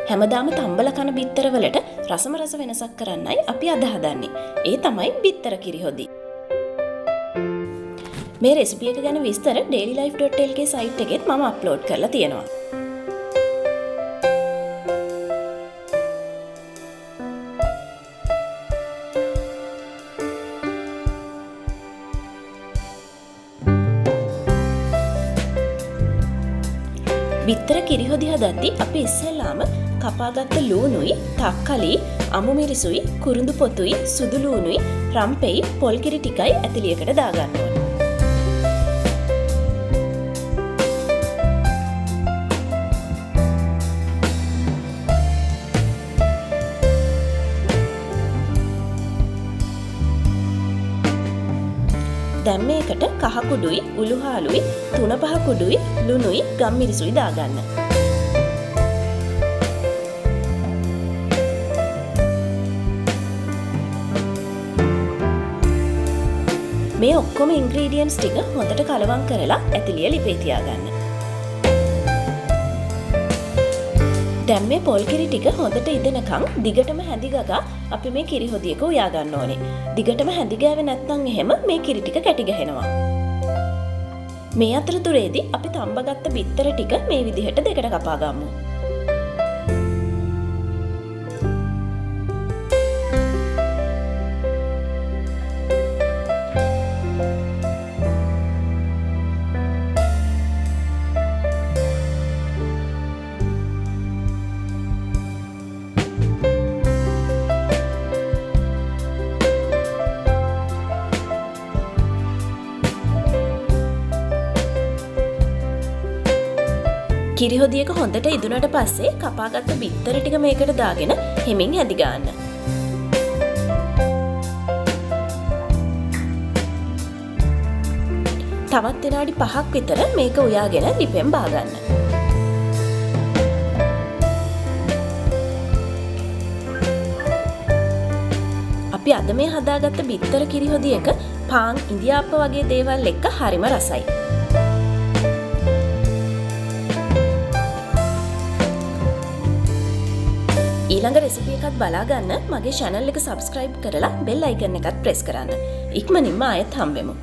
හැමදාම තම්බලා කන බිත්තර වලට රසම රස වෙනසක් කරන්නයි අපි අද හදන්නේ. ඒ තමයි බිත්තර කිරි හොදි. මේ රෙසිපි එක ගැන විස්තර dailylife.lk සයිට් එකෙත් මම අප්ලෝඩ් කරලා තියෙනවා. බිත්තර කිරි හොදි හදද්දී අපි ඉස්සෙල්ලාම කපාගත්ත ලූණුයි, තක්කලි, අමු මිරිසුයි, කුරුඳු පොතුයි, සුදු ලූණුයි, රම්පෙයි, පොල් කිරි ටිකයි ඇතිලියකට දාගන්න ඕනේ. දැන් මේකට කහ කුඩුයි, උළුහාලුයි, තුන පහ කුඩුයි, ලුණුයි, ගම්මිරිසුයි දාගන්න. මේ ඔක්කොම ඉන්ග්‍රීඩියන්ට්ස් ටික හොඳට කලවම් කරලා ඇතිලිය ලිපේ තියාගන්න. දැන් මේ පොල් කිරි ටික හොඳට ඉදෙනකන් දිගටම හැඳි ගගා අපි මේ කිරි හොදියක උයා ගන්න ඕනේ. දිගටම හැඳි ගෑවේ නැත්නම් එහෙම මේ කිරි ටික කැටි ගහනවා. මේ අතරතුරේදී අපි තම්බගත්ත බිත්තර ටික මේ විදිහට දෙකට කපා ගමු. කිරි හොදියක හොඳට ඉදුණට පස්සේ කපාගත්ත බිත්තර ටික මේකට දාගෙන හිමින් හැදි ගන්න. තවත් විනාඩි 5ක් විතර මේක උයාගෙන ලිපෙන් බාගන්න. අපි අද මේ හදාගත්ත බිත්තර කිරි හොදියක පාන්, ඉඳිආප්ප වගේ දේවල් එක්ක හරිම රසයි. ඊළඟ රෙසිපි එකත් බලා ගන්න මගේ channel එක subscribe කරලා bell icon එකත් press කරන්න. ඉක්මනින්ම ආයෙත් හම්බෙමු.